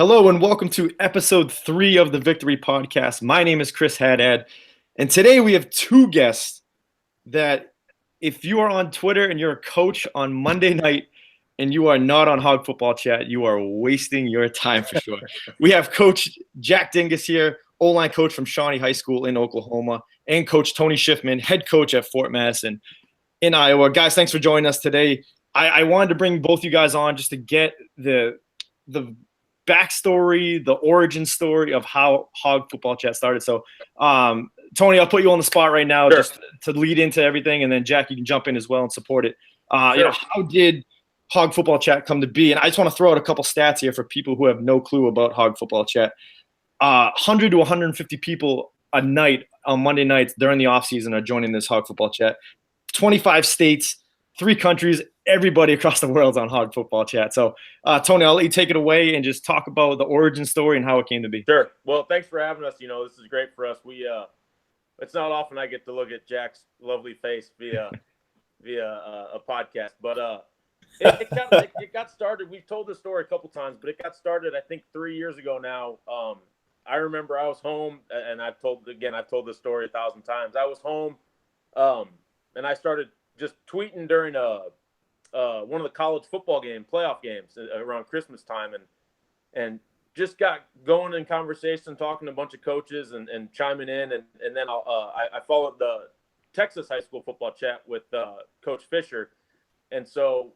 Hello and welcome to episode 3 of the vIQtory podcast. My name is Chris Haddad, and today we have two guests that if you are on Twitter and you're a coach on Monday night and you are not on HogFbChat, you are wasting your time for sure. We have Coach Jack Dingus here, O-line coach from Shawnee High School in Oklahoma, and Coach Tony Shiffman, head coach at Fort Madison in Iowa. Guys, thanks for joining us today. I wanted to bring both you guys on just to get the backstory, the origin story of how HogFbChat started. So, Tony, I'll put you on the spot right now just to lead into everything, and then Jack, you can jump in as well and support it. How did HogFbChat come to be? And I just want to throw out a couple stats here for people who have no clue about HogFbChat. 100 to 150 people a night on Monday nights during the off season are joining this HogFbChat. 25 states, 3 countries. Everybody across the world's on HogFbChat. So, Tony, I'll let you take it away and just talk about the origin story and how it came to be. Sure. Well, thanks for having us. This is great for us. It's not often I get to look at Jack's lovely face via a podcast, but it got started. We've told this story a couple times, but it got started I think 3 years ago now. I remember I was home, and I've told this story 1,000 times. I was home, and I started just tweeting during one of the college football playoff games around Christmas time, and just got going in conversation, talking to a bunch of coaches and chiming in, and then I followed the Texas high school football chat with Coach Fisher, and so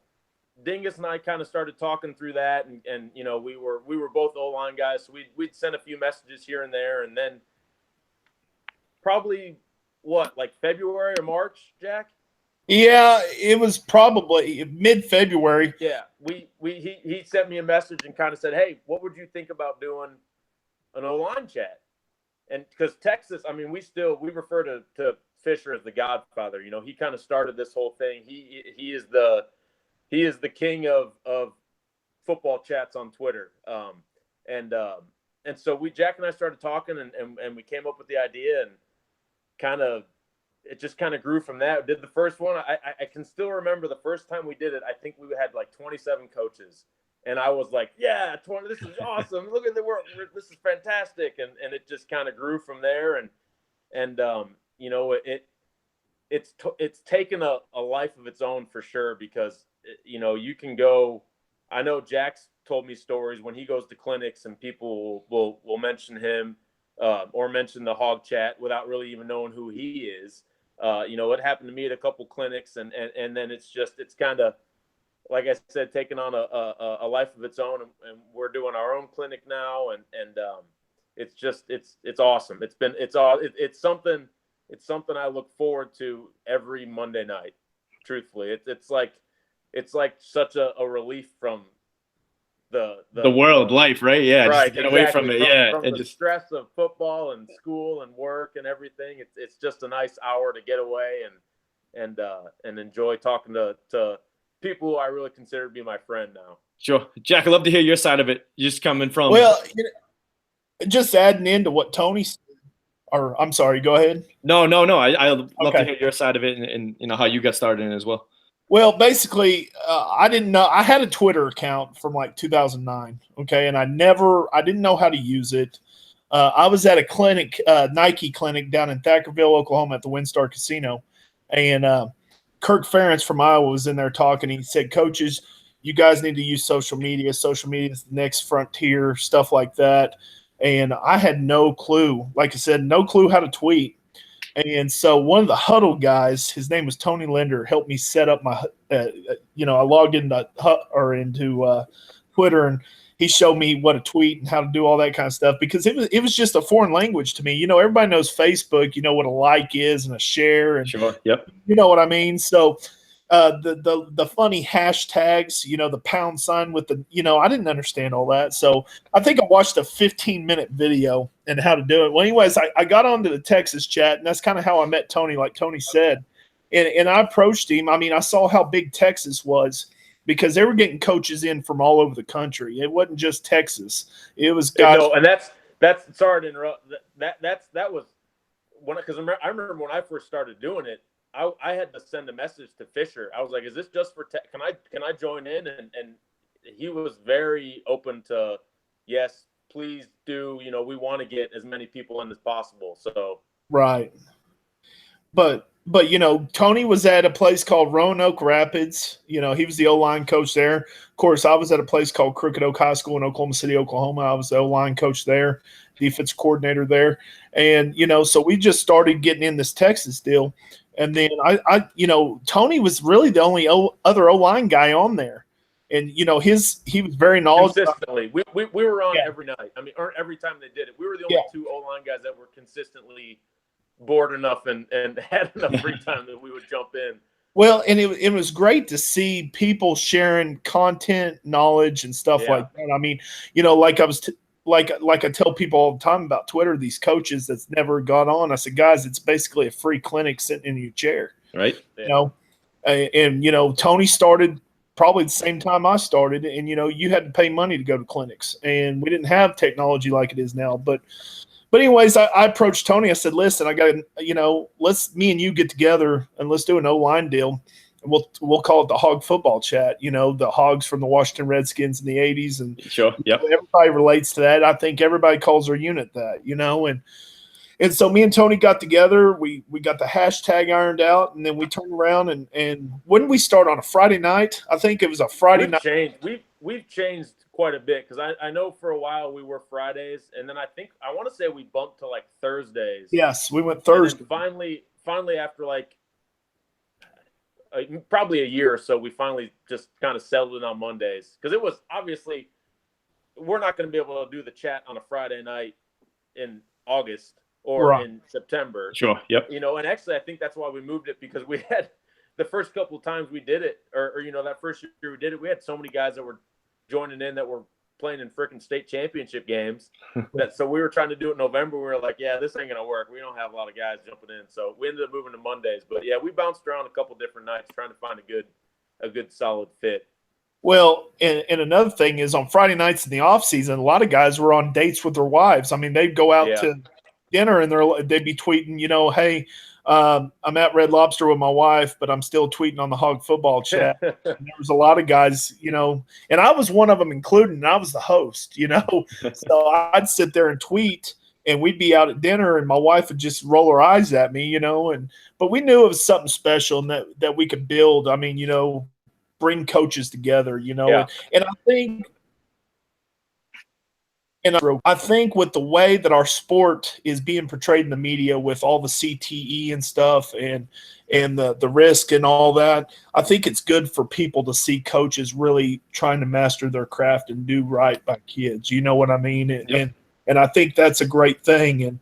Dingus and I kind of started talking through that, and we were both O-line guys, so we'd send a few messages here and there, and then probably like February or March, Jack. Yeah, it was probably mid-February. Yeah, he sent me a message and kind of said, "Hey, what would you think about doing an O-line chat?" And because Texas, I mean, we refer to Fisher as the Godfather. He kind of started this whole thing. He is the king of football chats on Twitter. And so Jack and I started talking, and we came up with the idea, and it just kind of grew from that. Did the first one. I can still remember the first time we did it. I think we had like 27 coaches. And I was like, yeah, 20, this is awesome. Look at the work. This is fantastic. And it just kind of grew from there. It's taken a life of its own for sure, because, you can go. I know Jack's told me stories when he goes to clinics and people will mention him or mention the Hog Chat without really even knowing who he is. It happened to me at a couple clinics, and then it's kind of, like I said, taking on a life of its own, and we're doing our own clinic now, and it's awesome. It's something I look forward to every Monday night. Truthfully, it's like such a relief from the world life, right? Yeah, right, just get away from it. From the stress of football and school and work and everything. It's just a nice hour to get away and enjoy talking to people who I really consider to be my friend now. Sure. Jack, I'd love to hear your side of it. Just coming from. Well, just adding into what Tony said, or I'm sorry, go ahead. No. I'd love to hear your side of it and how you got started in it as well. Well, basically, I didn't know. I had a Twitter account from like 2009, okay, and I didn't know how to use it. I was at a clinic, Nike clinic down in Thackerville, Oklahoma at the WinStar Casino, and Kirk Ferentz from Iowa was in there talking. He said, "Coaches, you guys need to use social media. Social media is the next frontier, stuff like that." And I had no clue. Like I said, no clue how to tweet. And so one of the huddle guys, his name was Tony Linder, helped me set up my, I logged into Twitter, and he showed me what to tweet and how to do all that kind of stuff, because it was just a foreign language to me. Everybody knows Facebook, what a like is and a share, and sure, yep. You know what I mean? So the funny hashtags, the pound sign with the, I didn't understand all that. So I think I watched a 15-minute video and how to do it. Well, anyways, I got onto the Texas chat, and that's kind of how I met Tony, like Tony said. And I approached him. I mean, I saw how big Texas was, because they were getting coaches in from all over the country. It wasn't just Texas. It was guys. And that's sorry to interrupt. That was when, because I remember when I first started doing it, I had to send a message to Fisher. I was like, "Is this just for can I join in?" And he was very open to yes, please do. You know, we want to get as many people in as possible. So Right. But Tony was at a place called Roanoke Rapids. He was the O-line coach there. Of course, I was at a place called Crooked Oak High School in Oklahoma City, Oklahoma. I was the O-line coach there, defense coordinator there. And, so we just started getting in this Texas deal. And then Tony was really the only other O-line guy on there. And, he was very knowledgeable. Consistently. We were on every night. I mean, or every time they did it. We were the only two O-line guys that were consistently bored enough and had enough free time that we would jump in. Well, and it was great to see people sharing content, knowledge, and stuff like that. I mean, like I was like I tell people all the time about Twitter, these coaches that's never got on. I said, guys, it's basically a free clinic sitting in your chair, right? And Tony started probably the same time I started, and you had to pay money to go to clinics, and we didn't have technology like it is now, but anyways, I approached Tony. I said, listen, I got, let's me and you get together and let's do an O-line deal. And we'll call it the HogFbChat, the Hogs from the Washington Redskins in the 80s. And sure, yep. Everybody relates to that. I think everybody calls their unit that, and so me and Tony got together. We got the hashtag ironed out, and then we turned around and when did we start, on a Friday night? I think it was a Friday night. We've changed quite a bit, because I know for a while we were Fridays, and then I want to say we bumped to like Thursdays. Yes, we went Thursday. Finally after like probably a year or so, we finally just kind of settled in on Mondays, because it was obviously we're not going to be able to do the chat on a Friday night in August or in September. Sure. Yep. And actually I think that's why we moved it, because we had the first couple of times we did it, or that first year we did it, we had so many guys that were joining in that were playing in freaking state championship games so we were trying to do it in November. We were like, yeah, this ain't gonna work. We don't have a lot of guys jumping in, so we ended up moving to Mondays. But yeah, we bounced around a couple different nights trying to find a good solid fit. Well, and another thing is, on Friday nights in the off season, a lot of guys were on dates with their wives. I mean, they'd go out to dinner and they'd be tweeting, hey, I'm at Red Lobster with my wife, but I'm still tweeting on the HogFbChat. And there was a lot of guys, and I was one of them included, and I was the host, so I'd sit there and tweet, and we'd be out at dinner, and my wife would just roll her eyes at me, but we knew it was something special and that we could build. I mean, bring coaches together, and I think with the way that our sport is being portrayed in the media, with all the CTE and stuff and the risk and all that, I think it's good for people to see coaches really trying to master their craft and do right by kids. You know what I mean? And I think that's a great thing. And,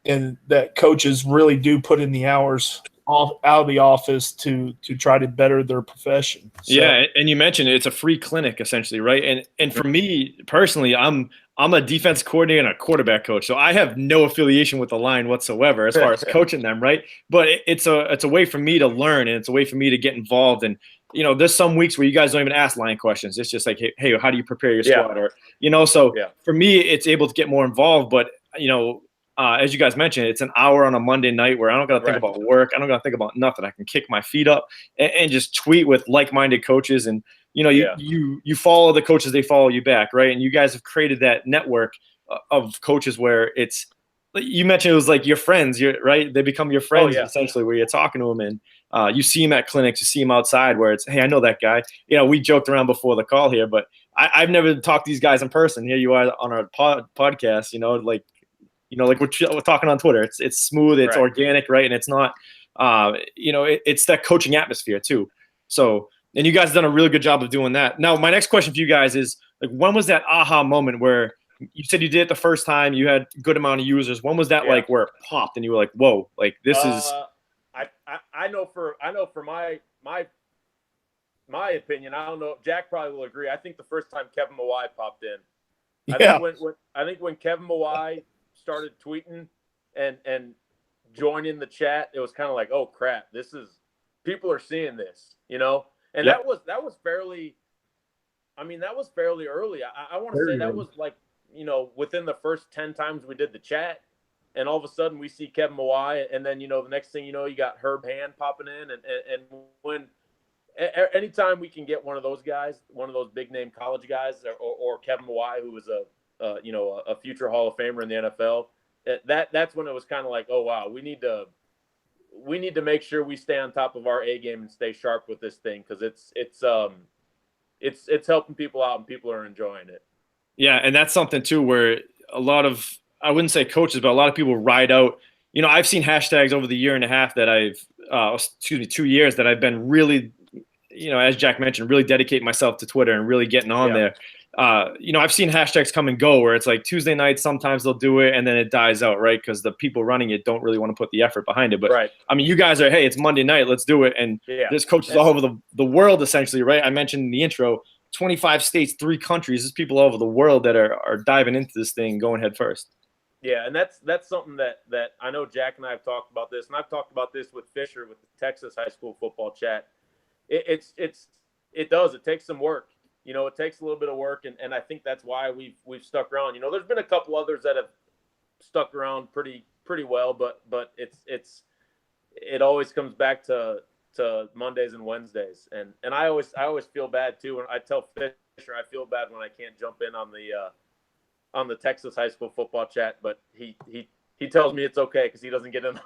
and that coaches really do put in the hours out of the office to try to better their profession. So. Yeah, and you mentioned it's a free clinic essentially, right? And for me personally, I'm a defense coordinator and a quarterback coach, so I have no affiliation with the line whatsoever as far as coaching them, right? But it's a way for me to learn, and it's a way for me to get involved. And there's some weeks where you guys don't even ask line questions. It's just like, hey, how do you prepare your squad? Or for me, it's able to get more involved. But as you guys mentioned, it's an hour on a Monday night where I don't got to think about work. I don't got to think about nothing. I can kick my feet up and just tweet with like-minded coaches. And, you follow the coaches, they follow you back, right? And you guys have created that network of coaches where it's – you mentioned it was like your friends, right? They become your friends essentially, where you're talking to them, and you see them at clinics, you see them outside where it's, hey, I know that guy. We joked around before the call here, but I've never talked to these guys in person. Here you are on our podcast, like we're talking on Twitter. It's smooth, it's organic, right? And it's not, it's that coaching atmosphere too. So, and you guys have done a really good job of doing that. Now, my next question for you guys is, like, when was that aha moment where you said you did it the first time, you had a good amount of users? When was that like where it popped and you were like, whoa, like this is? I know for my opinion, I don't know. Jack probably will agree. I think the first time Kevin Mawai popped in, I think when Kevin Mawai started tweeting and joining the chat, it was kind of like, oh crap, people are seeing this, and that was fairly early. I want to say that was like, within the first 10 times we did the chat, and all of a sudden we see Kevin Mawai, and then, the next thing you know, you got Herb Hand popping in, and when anytime we can get one of those guys, one of those big name college guys, or Kevin Mawae, who was a future Hall of Famer in the NFL, that's when it was kind of like, oh wow, we need to make sure we stay on top of our A game and stay sharp with this thing, because it's helping people out and people are enjoying it. Yeah, and that's something too where a lot of, I wouldn't say coaches, but a lot of people ride out. I've seen hashtags over the year and a half that 2 years that I've been really, as Jack mentioned, really dedicate myself to Twitter and really getting on there. I've seen hashtags come and go where it's like Tuesday night, sometimes they'll do it and then it dies out, right? Because the people running it don't really want to put the effort behind it. But right. I mean, you guys are, hey, it's Monday night, let's do it. And there's coaches all over the world, essentially, right? I mentioned in the intro, 25 states, 3 countries. There's people all over the world that are diving into this thing, going head first. Yeah, and that's something that I know Jack and I have talked about this, and I've talked about this with Fisher with the Texas high school football chat. It takes some work. It takes a little bit of work, and I think that's why we've stuck around. There's been a couple others that have stuck around pretty well, but it always comes back to Mondays and Wednesdays, and I always feel bad too. And I tell Fisher I feel bad when I can't jump in on the Texas high school football chat, but he tells me it's okay because he doesn't get in on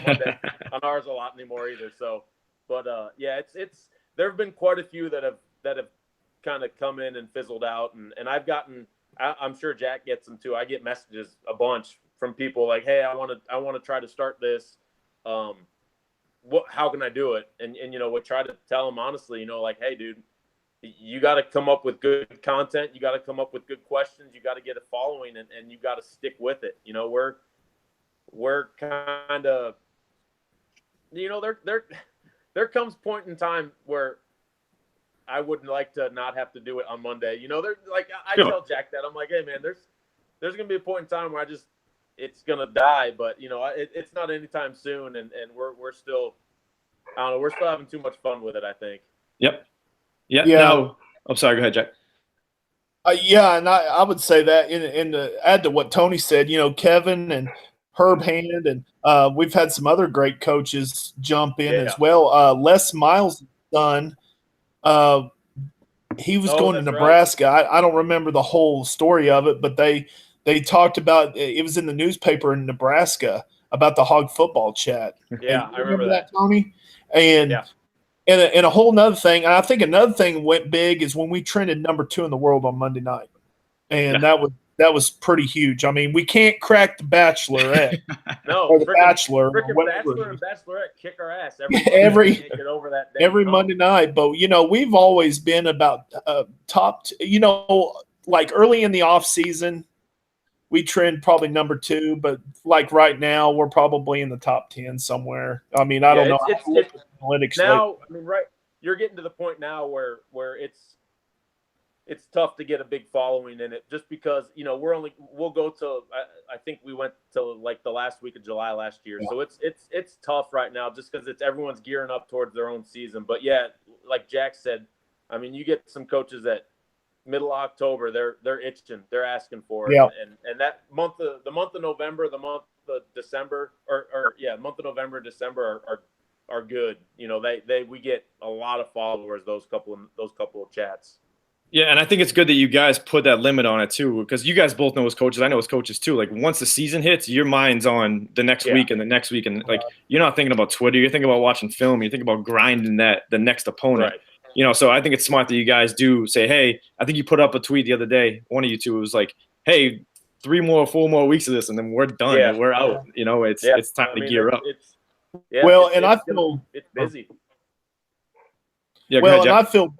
Monday on ours a lot anymore either. So, but it's there have been quite a few that have kind of come in and fizzled out, and I've gotten, I'm sure Jack gets them too. I get messages a bunch from people like, hey, I want to try to start this. How can I do it? And we try to tell them honestly, like, hey, dude, you got to come up with good content. You got to come up with good questions. You got to get a following, and you got to stick with it. We're kind of, there comes point in time where I would like to not have to do it on Monday. There's like, I tell Jack that I'm like, hey man, there's gonna be a point in time where it's gonna die, but it's not anytime soon, and we're still, I don't know, we're still having too much fun with it, I think. Yep. Yeah. No. I'm sorry. Go ahead, Jack. And I would say that, and to add to what Tony said, Kevin and Herb Hand, and we've had some other great coaches jump in as well. Les Miles' son, he was going to Nebraska. Right. I don't remember the whole story of it, but they talked about, it was in the newspaper in Nebraska about the Hog Football Chat. Yeah, I remember that, Tony. And And a whole nother thing, and I think another thing went big is when we trended number 2 in the world on Monday night, and that was pretty huge. I mean, we can't crack the Bachelorette, or the Bachelor, Bachelor and Bachelorette kick our ass every Monday night. But we've always been about top. Like early in the off season, we trend probably number 2, but like right now, we're probably in the top 10 somewhere. I mean, I don't know. Analytics now, I mean, right? You're getting to the point now where it's tough to get a big following in it, just because we'll go to, I think we went to like the last week of July last year, so it's tough right now just because everyone's gearing up towards their own season. But yeah, like Jack said, I mean, you get some coaches that middle of October, they're itching, they're asking for it, and that the month of November, the month of December, month of November, December are good. We get a lot of followers those couple of chats. Yeah, and I think it's good that you guys put that limit on it too, because you guys both know as coaches. I know as coaches too. Like once the season hits, your mind's on the next week and the next week, and like you're not thinking about Twitter. You're thinking about watching film. You think about grinding the next opponent. Right. So I think it's smart that you guys do say, hey, I think you put up a tweet the other day. One of you two was like, hey, 4 more weeks of this, and then we're done. And we're out. It's time to gear up. I feel it's busy. Yeah, well, ahead, and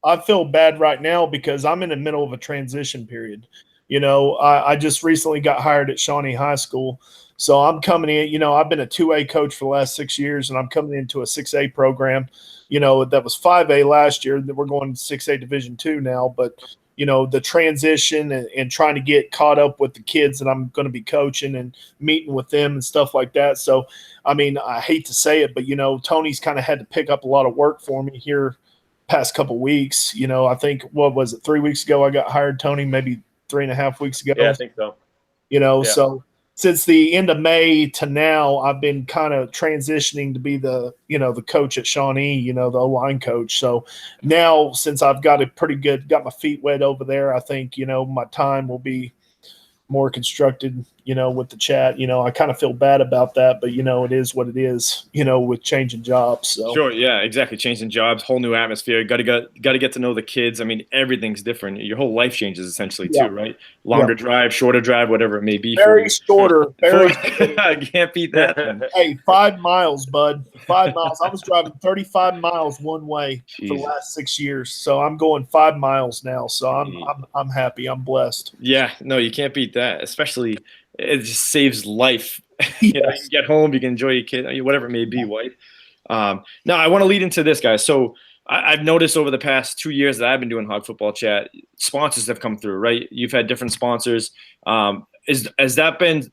I feel bad right now because I'm in the middle of a transition period. I just recently got hired at Shawnee High School, so I'm coming in. I've been a 2A coach for the last 6 years, and I'm coming into a 6A program. That was 5A last year. We're going to 6A Division II now, but the transition and trying to get caught up with the kids that I'm going to be coaching and meeting with them and stuff like that. So, I mean, I hate to say it, but, Tony's kind of had to pick up a lot of work for me here past couple weeks. I think, what was it, 3 weeks ago I got hired, Tony, maybe 3.5 weeks ago. Yeah, I think so. since the end of May to now, I've been kind of transitioning to be the coach at Shawnee, the O-line coach. So now, since I've got got my feet wet over there, I think, my time will be more constructed, with the chat. I kind of feel bad about that, but it is what it is, with changing jobs. So sure, yeah, exactly. Changing jobs, whole new atmosphere. Got to get to know the kids. I mean, everything's different. Your whole life changes essentially too, right? Longer drive, shorter drive, whatever it may be. Very shorter. Very. I can't beat that. Then. Hey, 5 miles, bud. 5 miles. I was driving 35 miles one way for the last 6 years, so I'm going 5 miles now. So I'm happy. I'm blessed. Yeah, no, you can't beat that. Especially, it just saves life. You can get home, you can enjoy your kid, whatever it may be, wife. Now, I want to lead into this, guys. So I've noticed over the past 2 years that I've been doing Hog Football Chat, sponsors have come through, right? You've had different sponsors. Has that been,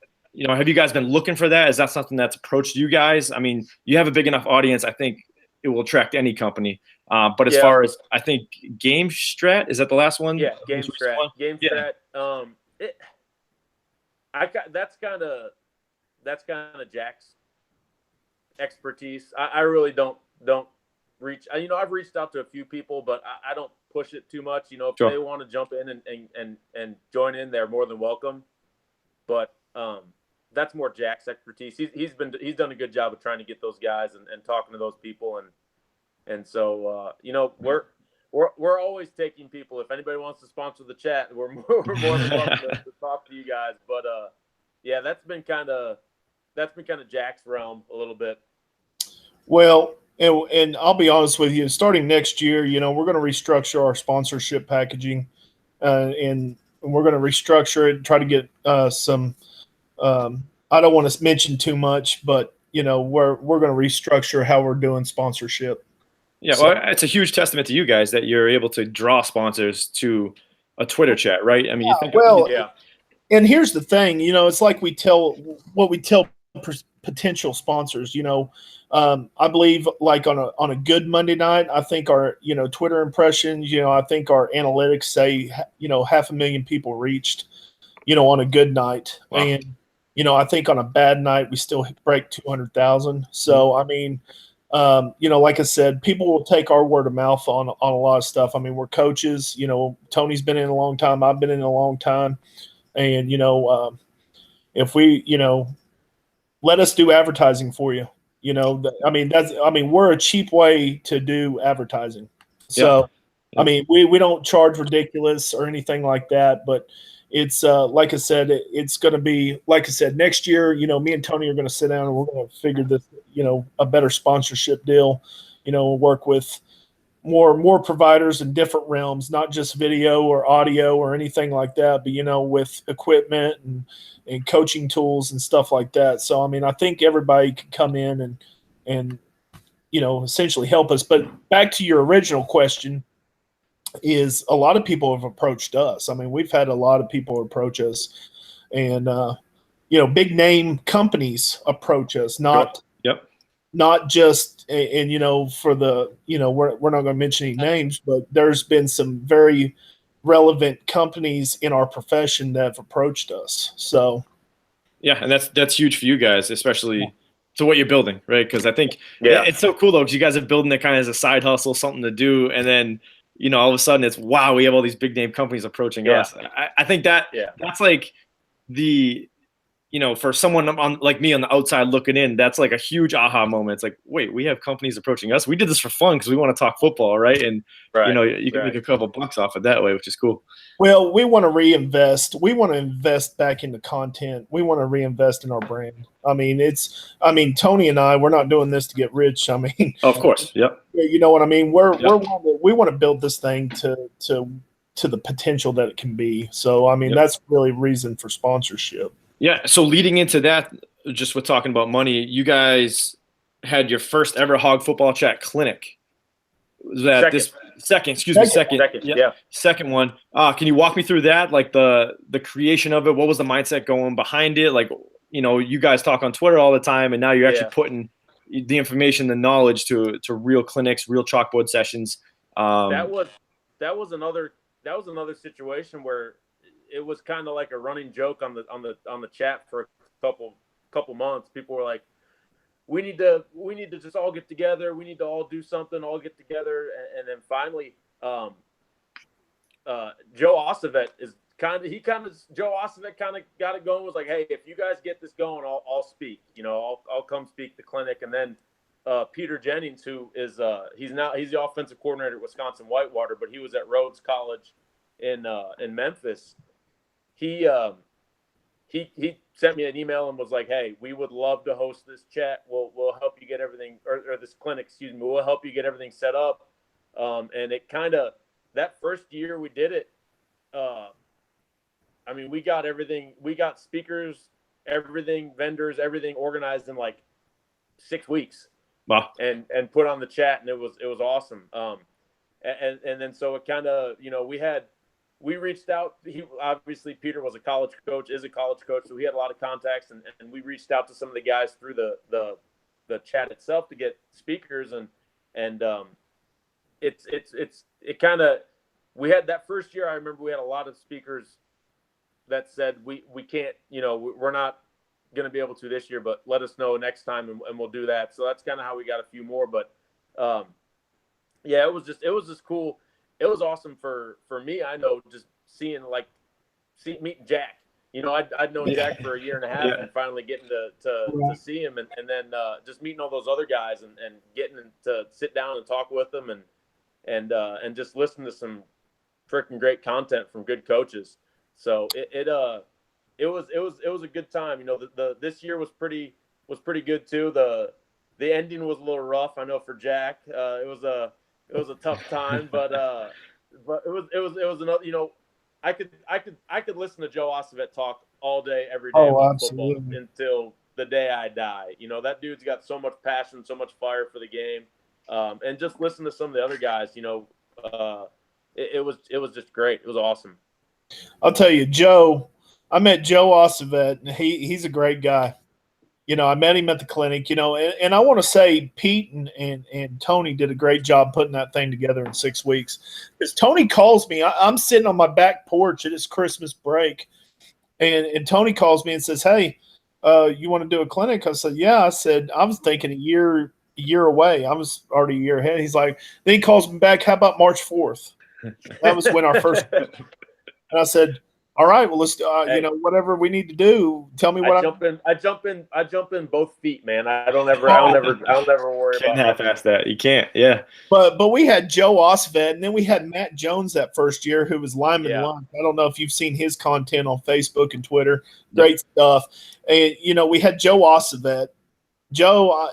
have you guys been looking for that? Is that something that's approached you guys? I mean, you have a big enough audience. I think it will attract any company. But as far as, I think Game Strat, is that the last one? Yeah, Game Strat. Game Strat. That's kind of Jack's expertise. I really don't reach. I've reached out to a few people, but I don't push it too much. If they want to jump in and join in, they're more than welcome. But that's more Jack's expertise. He's done a good job of trying to get those guys and talking to those people, and so we're always taking people. If anybody wants to sponsor the chat, we're more than welcome to talk to you guys. But yeah, that's been kind of Jack's realm a little bit. Well, and I'll be honest with you, starting next year, we're going to restructure our sponsorship packaging, and we're going to restructure it, try to get some. I don't want to mention too much, but we're going to restructure how we're doing sponsorship. Yeah, well, it's a huge testament to you guys that you're able to draw sponsors to a Twitter chat, right? I mean, you think, and here's the thing, it's like we tell potential sponsors. I believe, like on a good Monday night, I think our Twitter impressions, I think our analytics say 500,000 people reached, on a good night, wow. And I think on a bad night we still break 200,000. So I mean. Like I said, people will take our word of mouth on a lot of stuff. I mean, we're coaches. Tony's been in a long time. I've been in a long time, and if we, let us do advertising for you. We're a cheap way to do advertising. So, yeah. I mean, we don't charge ridiculous or anything like that, but it's like I said, it's going to be, like I said, next year, me and Tony are going to sit down and we're going to figure this, a better sponsorship deal, work with more providers in different realms, not just video or audio or anything like that, but, with equipment and coaching tools and stuff like that. So, I mean, I think everybody can come in and essentially help us. But back to your original question, is a lot of people have approached us. I mean, we've had a lot of people approach us, and big name companies approach us, not just, and for the, we're not going to mention any names, but there's been some very relevant companies in our profession that have approached us. So yeah, and that's huge for you guys, especially to what you're building, right? Because I think it's so cool though, because you guys are building it kind of as a side hustle, something to do, and then all of a sudden it's, wow, we have all these big name companies approaching us. I think that's like the, for someone like me on the outside looking in, that's like a huge aha moment. It's like, wait, we have companies approaching us. We did this for fun because we want to talk football, right? And you can make a couple bucks off it that way, which is cool. Well, we want to reinvest. We want to invest back into content. We want to reinvest in our brand. I mean, Tony and I, we're not doing this to get rich. I mean, of course, yep. You know what I mean? We want to build this thing to the potential that it can be. So, I mean, that's really reason for sponsorship. Yeah. So leading into that, just with talking about money, you guys had your first ever Hog Football Chat clinic. Was that second. Second one. Can you walk me through that? Like the creation of it? What was the mindset going behind it? Like, you guys talk on Twitter all the time, and now you're actually putting the information, the knowledge to real clinics, real chalkboard sessions. That was another situation where it was kind of like a running joke on the chat for a couple months, people were like, we need to just all get together. We need to all do something, all get together. And then finally, Joe Ossovet Joe Ossovet kind of got it going, was like, hey, if you guys get this going, I'll speak, I'll come speak the clinic. And then Peter Jennings, who is he's the offensive coordinator at Wisconsin Whitewater, but he was at Rhodes College in Memphis. He sent me an email and was like, hey, we would love to host this chat. We'll help you get everything, or this clinic, excuse me. We'll help you get everything set up. And it kind of, that first year we did it, we got everything. We got speakers, everything, vendors, everything organized in like 6 weeks. Wow. And put on the chat, and it was awesome. And then so it kind of, we reached out. Peter was a college coach, is a college coach, so he had a lot of contacts, and we reached out to some of the guys through the chat itself to get speakers, and it kind of, we had that first year. I remember we had a lot of speakers that said we can't, we're not going to be able to this year, but let us know next time, and we'll do that. So that's kind of how we got a few more. But it was just cool. It was awesome for me. I know, just meeting Jack. I'd known Jack for a year and a half, and finally getting to see him, and then just meeting all those other guys, and getting to sit down and talk with them, and just listen to some freaking great content from good coaches. So it was a good time. This year was pretty good too. The ending was a little rough, I know, for Jack. It was a tough time, but it was another. I could listen to Joe Ossovet talk all day, every day about football until the day I die. That dude's got so much passion, so much fire for the game, and just listen to some of the other guys. It was just great. It was awesome. I'll tell you, I met Joe Ossovet, and he's a great guy. I met him at the clinic, and I want to say Pete and Tony did a great job putting that thing together in 6 weeks. Because Tony calls me, I'm sitting on my back porch at his Christmas break, and Tony calls me and says, hey, you want to do a clinic? I said, yeah. I said, I was thinking a year away. I was already a year ahead. He's like, then he calls me back, how about March 4th? That was when our first – and I said, all right, well, let's whatever we need to do. Tell me what I jump in both feet, man. I'll never worry can't about half-ass that. You can't, yeah. But we had Joe Ossovet, and then we had Matt Jones that first year, who was Lyman Lunch. I don't know if you've seen his content on Facebook and Twitter. Great stuff. And we had Joe Ossovet. Joe,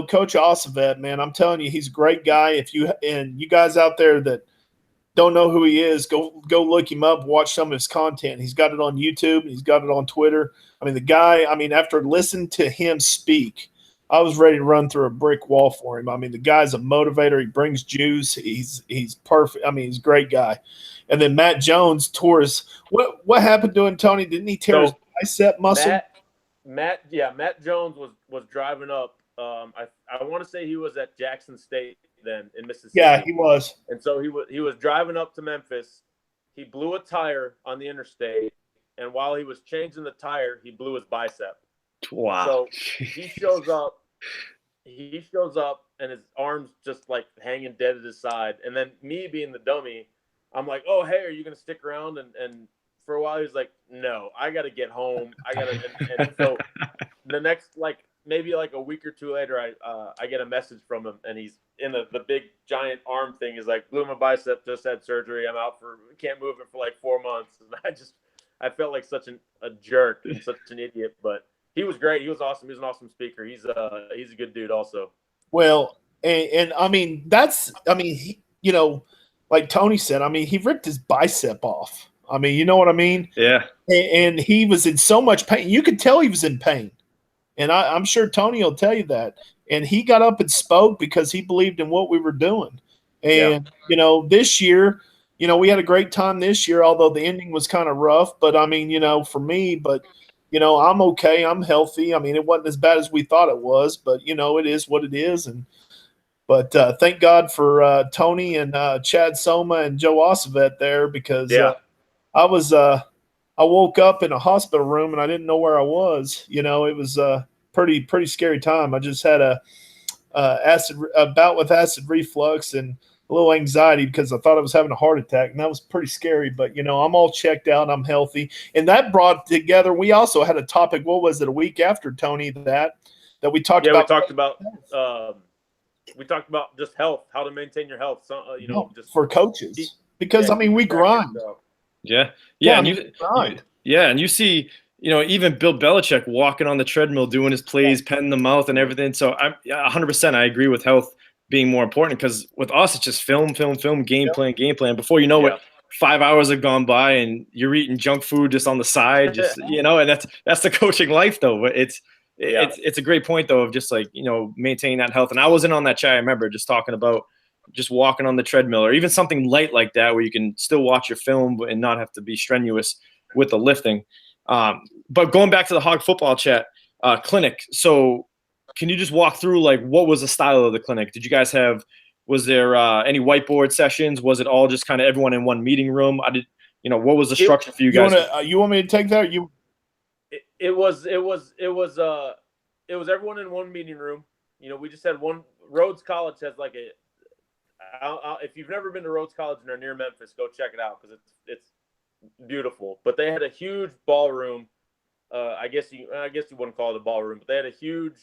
Coach Ossovet, man, I'm telling you, he's a great guy. If you guys out there that don't know who he is, go look him up, watch some of his content. He's got it on YouTube, and he's got it on Twitter. The guy, after listening to him speak, I was ready to run through a brick wall for him. The guy's a motivator. He brings juice. He's perfect. He's a great guy. And then Matt Jones tore his – what happened to him, Tony? Didn't he tear his bicep muscle? Matt Jones was driving up. I want to say he was at Jackson State then in Mississippi. Yeah, he was. And so he was driving up to Memphis. He blew a tire on the interstate, and while he was changing the tire, he blew his bicep. Wow. So he shows up, and his arm's just like hanging dead at his side. And then me being the dummy, I'm like, oh, hey, are you going to stick around? And for a while, he's like, no, I got to get home. And so the next, maybe a week or two later, I get a message from him, and he's in the big giant arm thing. He's like, blew my bicep, just had surgery. I'm out can't move it for 4 months. And I felt like such a jerk and such an idiot, but he was great. He was awesome. He was an awesome speaker. He's a good dude also. Well, and like Tony said, he ripped his bicep off. You know what I mean? Yeah. And he was in so much pain. You could tell he was in pain. And I'm sure Tony will tell you that. And he got up and spoke because he believed in what we were doing. And, this year, we had a great time this year, although the ending was kind of rough. But, for me, I'm okay. I'm healthy. It wasn't as bad as we thought it was. But, it is what it is. But thank God for Tony and Chad Soma and Joe Ossovet there, because I I woke up in a hospital room and I didn't know where I was. You know, it was a pretty scary time. I just had a bout with acid reflux and a little anxiety because I thought I was having a heart attack, and that was pretty scary. But you know, I'm all checked out. I'm healthy, and that brought together. We also had a topic. What was it? A week after, Tony, that we talked about. We talked about just health, how to maintain your health. So, just for coaches, because I mean, we grind. Yeah, and you see, even Bill Belichick walking on the treadmill, doing his plays, pen in the mouth, and everything. So I'm 100%. I agree with health being more important, because with us, it's just film, game plan. Before you know it, 5 hours have gone by, and you're eating junk food just on the side, and that's the coaching life, though. But it's a great point, though, of just like, maintaining that health. And I wasn't on that chat. I remember just talking about just walking on the treadmill, or even something light like that, where you can still watch your film and not have to be strenuous with the lifting. But going back to the Hog Football Chat clinic, so can you just walk through, like, what was the style of the clinic? Did you guys was there any whiteboard sessions? Was it all just kind of everyone in one meeting room? What was the structure for you guys? You want me to take that? It was everyone in one meeting room. We just had one. Rhodes College has like if you've never been to Rhodes College and are near Memphis, go check it out, because it's beautiful. But they had a huge ballroom. I guess you wouldn't call it a ballroom, but they had a huge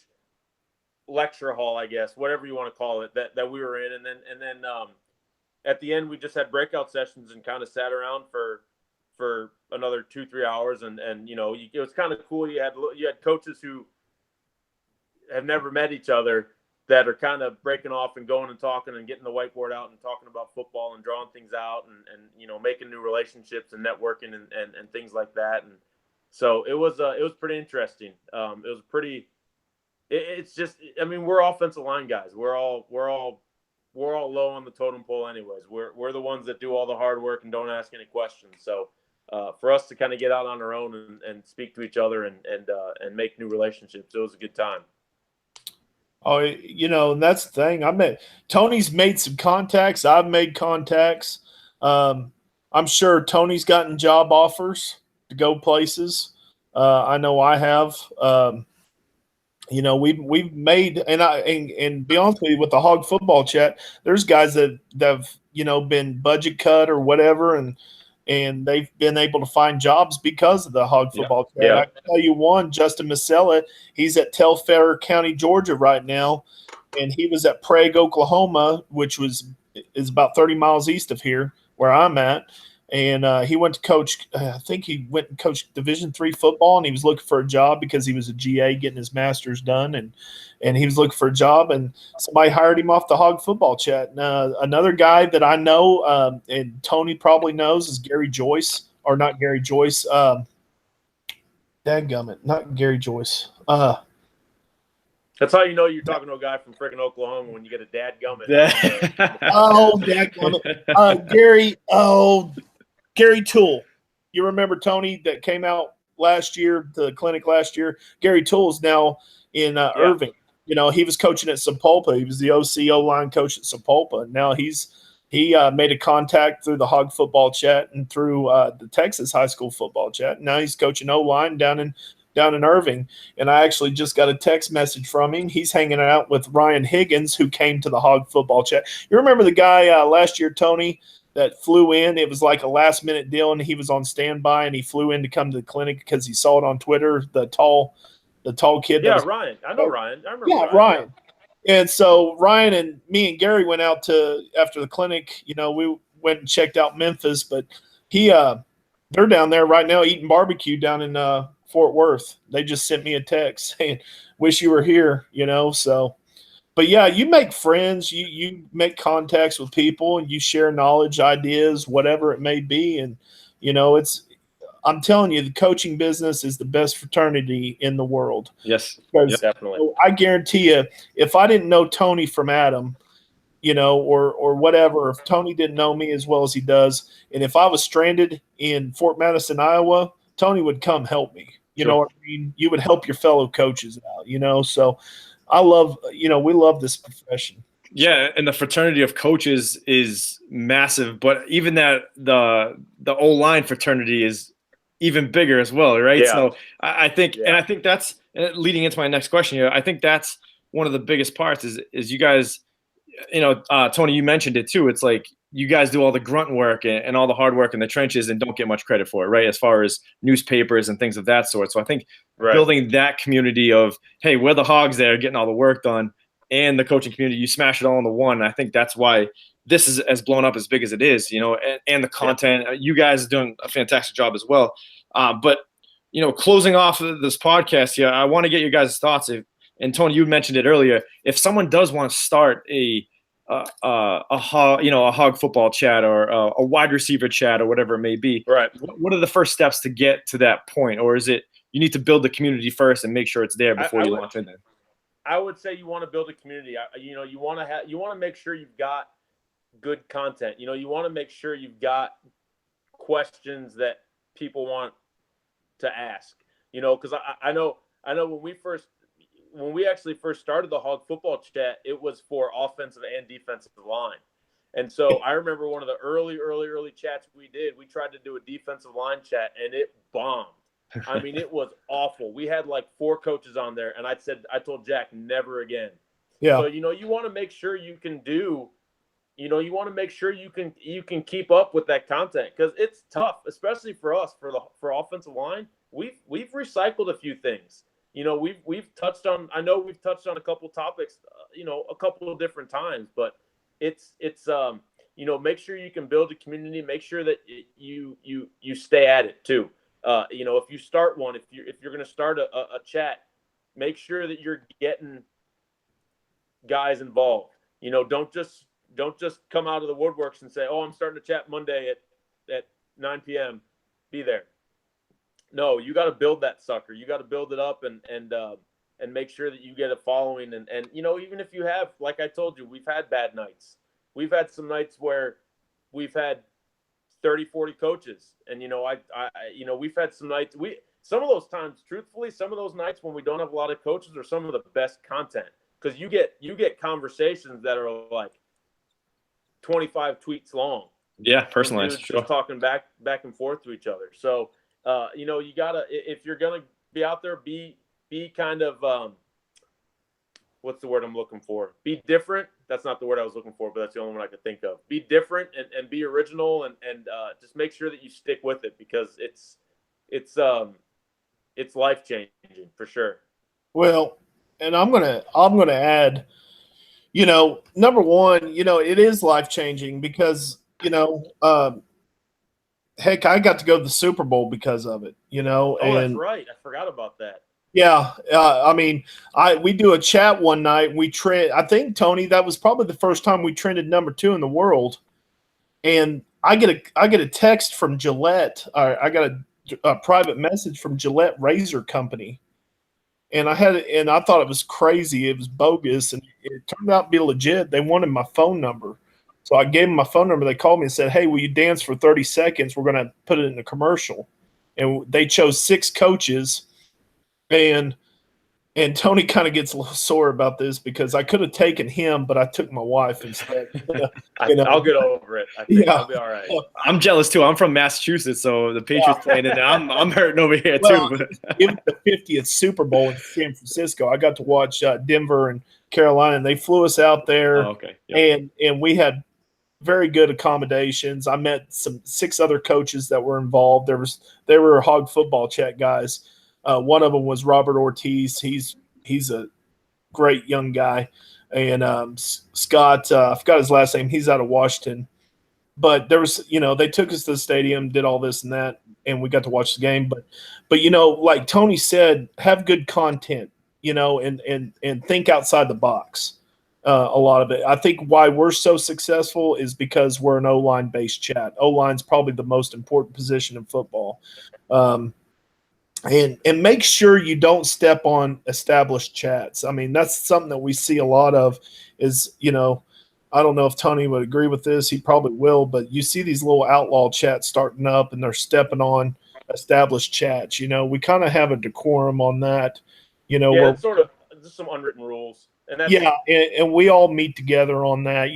lecture hall, I guess, whatever you want to call it, that we were in. And then at the end, we just had breakout sessions and kind of sat around for another 2-3 hours. And it was kind of cool. You had coaches who have never met each other that are kind of breaking off and going and talking and getting the whiteboard out and talking about football and drawing things out and making new relationships and networking and things like that. And so it was pretty interesting. It's just, I mean, we're offensive line guys. We're all low on the totem pole anyways. We're the ones that do all the hard work and don't ask any questions. So for us to kind of get out on our own and speak to each other and make new relationships, it was a good time. Oh, and that's the thing. Tony's made some contacts. I've made contacts. I'm sure Tony's gotten job offers to go places. I know I have. We've made, and be honest with you, with the Hog Football Chat, there's guys that have been budget cut or whatever, and they've been able to find jobs because of the Hog Football Chat. Yeah. I can tell you one, Justin Masella, he's at Telfair County, Georgia right now, and he was at Prague, Oklahoma, which is about 30 miles east of here where I'm at. And he went to coach, I think he went and coached Division III football, and he was looking for a job because he was a GA getting his master's done, and he was looking for a job, and somebody hired him off the Hog Football Chat. Another guy that I know, and Tony probably knows, is Gary Joyce, or not Gary Joyce. Dadgummit, not Gary Joyce. That's how you know you're talking to a guy from freaking Oklahoma, when you get a dadgummit. Dadgummit. Gary Toole. You remember Tony that came out last year, the clinic last year? Gary Toole is now in Irving. He was coaching at Sapulpa. He was the OC line coach at Sapulpa. Now he made a contact through the Hog Football Chat and through the Texas High School Football Chat. Now he's coaching O-line down in Irving. And I actually just got a text message from him. He's hanging out with Ryan Higgins, who came to the Hog Football Chat. You remember the guy last year, Tony, that flew in? It was like a last-minute deal, and he was on standby, and he flew in to come to the clinic because he saw it on Twitter, the tall kid. Yeah, Ryan. I know Ryan. I remember Ryan. And so Ryan and me and Gary went out after the clinic. We went and checked out Memphis, but they're down there right now eating barbecue down in Fort Worth. They just sent me a text saying, "Wish you were here," so. But yeah, you make friends, you make contacts with people, and you share knowledge, ideas, whatever it may be. And, I'm telling you, the coaching business is the best fraternity in the world. Yes, definitely. I guarantee you, if I didn't know Tony from Adam, or whatever, if Tony didn't know me as well as he does, and if I was stranded in Fort Madison, Iowa, Tony would come help me. You know what I mean? You would help your fellow coaches out, so I love, we love this profession. Yeah, and the fraternity of coaches is massive, but even that the O-line fraternity is even bigger as well, right? Yeah. So I think, Yeah. and I think that's leading into my next question here. I think that's one of the biggest parts is you guys, Tony, you mentioned it too. It's like you guys do all the grunt work and all the hard work in the trenches and don't get much credit for it, right? As far as newspapers and things of that sort. So I think building that community of, hey, we're the Hogs there getting all the work done, and the coaching community, you smash it all into one. I think that's why this is as blown up as big as it is, and the content. You guys are doing a fantastic job as well. But closing off this podcast here, I want to get your guys' thoughts. And Tony, you mentioned it earlier. If someone does want to start a hog football chat or a wide receiver chat or whatever it may be, right? What are the first steps to get to that point, or is it you need to build the community first and make sure it's there before you launch in there? I would say you want to build a community. You want to make sure you've got good content. You want to make sure you've got questions that people want to ask. Because I know when we actually first started the Hog Football Chat, it was for offensive and defensive line. And so I remember one of the early chats we did, we tried to do a defensive line chat and it bombed. I mean, it was awful. We had like 4 coaches on there, and I told Jack, never again. Yeah. So, you want to make sure you can do, you want to make sure you can keep up with that content, because it's tough, especially for us, for offensive line. We've recycled a few things. We've touched on a couple topics, a couple of different times, but it's make sure you can build a community, make sure that you stay at it too. If you start one, if you're going to start a chat, make sure that you're getting guys involved. Don't just come out of the woodworks and say, "Oh, I'm starting to chat Monday at 9 p.m. Be there." No, you got to build that sucker. You got to build it up and make sure that you get a following. And even if you have, like I told you, we've had bad nights. We've had some nights where we've had 30, 40 coaches. And, we've had some nights. Some of those times, truthfully, some of those nights when we don't have a lot of coaches are some of the best content, because you get conversations that are like 25 tweets long. Yeah, personalized. Sure. Just talking back and forth to each other. So, you gotta, if you're gonna be out there, be kind of what's the word I'm looking for? Be different. That's not the word I was looking for, but that's the only one I could think of. Be different and be original and just make sure that you stick with it, because it's life changing for sure. Well, and I'm gonna add, number one, it is life changing because heck, I got to go to the Super Bowl because of it, Oh, that's right. I forgot about that. Yeah. I mean, we do a chat one night. I think, Tony, that was probably the first time we trended number 2 in the world. And I get a text from Gillette. I got a private message from Gillette Razor Company. And I thought it was crazy. It was bogus. And it turned out to be legit. They wanted my phone number. So I gave them my phone number. They called me and said, "Hey, will you dance for 30 seconds? We're going to put it in a commercial." And they chose 6 coaches. And Tony kind of gets a little sore about this because I could have taken him, but I took my wife instead. I'll get over it. I think I'll be all right. I'm jealous too. I'm from Massachusetts, so the Patriots playing in there. I'm hurting over here too. But. Even the 50th Super Bowl in San Francisco, I got to watch Denver and Carolina, and they flew us out there. Oh, okay. Yep. And we had very good accommodations. I met 6 other coaches that were involved. They were Hog Football Chat guys. One of them was Robert Ortiz. He's a great young guy. And Scott, I forgot his last name. He's out of Washington. But there was, they took us to the stadium, did all this and that, and we got to watch the game. But like Tony said, have good content, and think outside the box. A lot of it. I think why we're so successful is because we're an O-line based chat. O-line's probably the most important position in football. And make sure you don't step on established chats. I mean, that's something that we see a lot of is, I don't know if Tony would agree with this. He probably will, but you see these little outlaw chats starting up and they're stepping on established chats. We kind of have a decorum on that. Yeah, it's sort of just some unwritten rules. And that's, and we all meet together on that.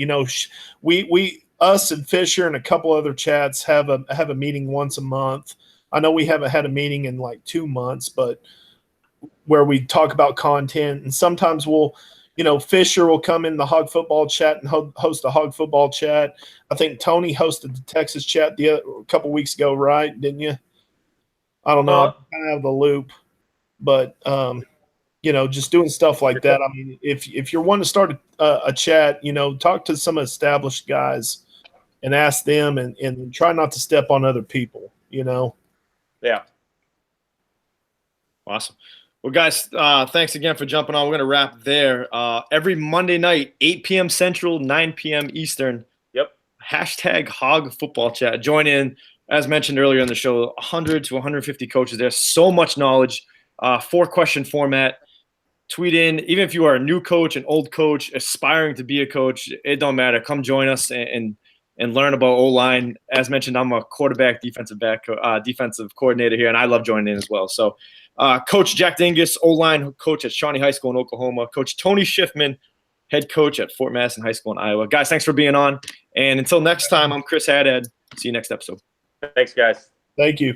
Us and Fisher and a couple other chats have a meeting once a month. I know we haven't had a meeting in like 2 months, but where we talk about content, and sometimes we'll, Fisher will come in the Hog Football Chat and host a Hog Football Chat. I think Tony hosted the Texas Chat a couple weeks ago, right? Didn't you? I don't know. I'm kind of out of the loop, but just doing stuff like that. I mean, if you're wanting to start a chat, talk to some established guys and ask them, and try not to step on other people. Yeah. Awesome. Well, guys, thanks again for jumping on. We're going to wrap there. Every Monday night, 8 p.m. Central, 9 p.m. Eastern. Yep. Hashtag Hog Football Chat. Join in. As mentioned earlier in the show, 100 to 150 coaches. There's so much knowledge. 4-question format. Tweet in. Even if you are a new coach, an old coach, aspiring to be a coach, it don't matter. Come join us and learn about O-line. As mentioned, I'm a quarterback, defensive coordinator here, and I love joining in as well. So Coach Jack Dingus, O-line coach at Shawnee High School in Oklahoma. Coach Tony Shiffman, head coach at Fort Madison High School in Iowa. Guys, thanks for being on. And until next time, I'm Chris Haddad. See you next episode. Thanks, guys. Thank you.